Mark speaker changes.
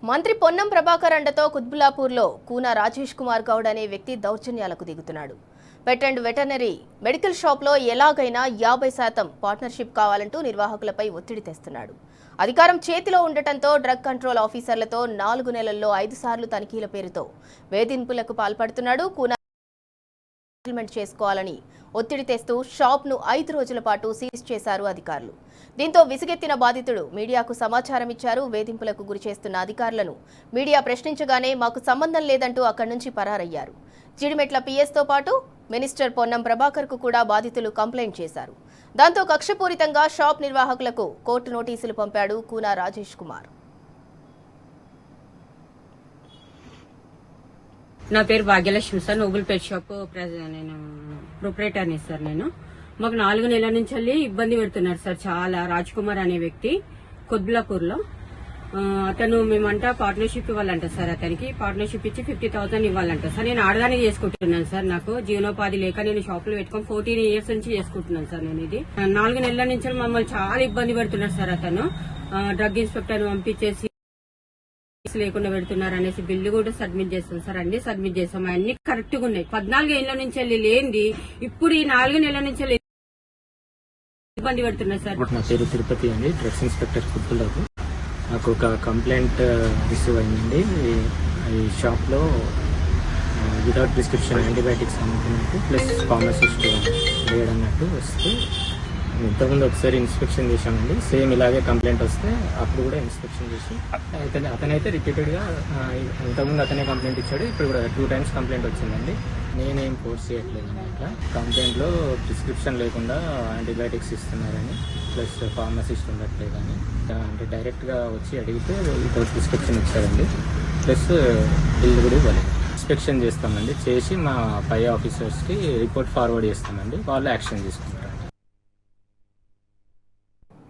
Speaker 1: మంత్రి పొన్నం ప్రభాకర్ అండతో కుత్బుల్లాపూర్లో కూనా రాజేష్ కుమార్ గౌడ్ అనే వ్యక్తి దౌర్జన్యాలకు దిగుతున్నాడు. పెట్ అండ్ వెటర్నరీ మెడికల్ షాప్లో ఎలాగైనా 50% పార్ట్నర్షిప్ కావాలంటూ నిర్వాహకులపై ఒత్తిడి తెస్తున్నాడు. అధికారం చేతిలో ఉండటంతో డ్రగ్ కంట్రోల్ ఆఫీసర్లతో 4 నెలల్లో 5 సార్లు తనిఖీల పేరుతో వేధింపులకు పాల్పడుతున్నాడు. కూనా సెటిల్మెంట్ చేసుకోవాలని ఒత్తిడి తెస్తూ షాప్ను 5 రోజుల పాటు సీజ్ చేశారు అధికారులు. దీంతో విసిగెత్తిన బాధితుడు మీడియాకు సమాచారం ఇచ్చారు. వేధింపులకు గురిచేస్తున్న అధికారులను మీడియా ప్రశ్నించగానే మాకు సంబంధం లేదంటూ అక్కడి నుంచి పరారయ్యారు. జీడిమెట్ల పిఎస్తో పాటు మినిస్టర్ పొన్నం ప్రభాకర్కు కూడా బాధితులు కంప్లైంట్ చేశారు. దాంతో కక్షపూరితంగా షాప్ నిర్వాహకులకు కోర్టు నోటీసులు పంపాడు కూనా రాజేష్ కుమార్.
Speaker 2: నా పేరు Bhagyalakshmi sir. Noble Pet Shop నేను ప్రొపరేటర్ని సార్. మాకు 4 నెలల నుంచి వెళ్ళి ఇబ్బంది పెడుతున్నారు సార్ చాలా. రాజ్ కుమార్ అనే వ్యక్తి కుత్బుల్లాపూర్ లో అతను మేమంట పార్ట్నర్షిప్ ఇవ్వాలంట సార్. అతనికి పార్ట్నర్షిప్ ఇచ్చి 50,000 ఇవ్వాలంట సార్. నేను ఆడదానికి చేసుకుంటున్నాను సార్. నాకు జీవనోపాధి లేక నేను షాప్ లో పెట్టుకొని 14 years నుంచి చేసుకుంటున్నాను సార్. నేను ఇది 4 నెలల నుంచి మమ్మల్ని చాలా ఇబ్బంది పెడుతున్నారు సార్. అతను డ్రగ్ ఇన్స్పెక్టర్ పంపించేసి లేకుండా పెడుతున్నారు అనేసి బిల్లు కూడా సబ్మిట్ చేస్తాం సార్. అన్ని సబ్మిట్ చేస్తాం, అన్ని కరెక్ట్ గా ఉన్నాయి. 14 ఏళ్ల నుంచి వెళ్ళి లేనిది ఇప్పుడు ఈ 4 నెలల నుంచి ఇబ్బంది పెడుతున్నారు సార్.
Speaker 3: నా పేరు తిరుపతి అండి, డ్రగ్స్ ఇన్స్పెక్టర్ కుత్బుల్లాపూర్. నాకు ఒక కంప్లైంట్ రిసీవ్ అయిందండి. ఈ షాప్ లో వితౌట్ ప్రిస్క్రిప్షన్ యాంటీబయాటిక్స్ అమ్ముతున్నట్టు ప్లస్ ఫార్మసిస్ట్ లేడన్నట్టు వస్తే ఇంతకుముందు ఒకసారి ఇన్స్పెక్షన్ చేశామండి. సేమ్ ఇలాగే కంప్లైంట్ వస్తే అప్పుడు కూడా ఇన్స్పెక్షన్ చేసి అతనైతే రిపీటెడ్ గా ఇంతకుముందు అతనే కంప్లైంట్ ఇచ్చాడు. ఇప్పుడు కూడా 2 times కంప్లైంట్ వచ్చిందండి. నేనేం ఫోర్స్ చేయట్లేదండి. అట్లా కంప్లైంట్ లో ప్రిస్క్రిప్షన్ లేకుండా యాంటీబయాటిక్స్ ఇస్తున్నారని ప్లస్ ఫార్మసిస్ట్ ఉండట్లేదని అంటే డైరెక్ట్ గా వచ్చి అడిగితే వితౌట్ ప్రిస్క్రిప్షన్ ఇచ్చారండి. ప్లస్ బిల్ కూడా ఇవ్వలేదు. ఇన్స్పెక్షన్ చేస్తామండి, చేసి మా పై ఆఫీసర్స్ కి రిపోర్ట్ ఫార్వర్డ్ చేస్తామండి. వాళ్ళు యాక్షన్ తీసుకుంటారు.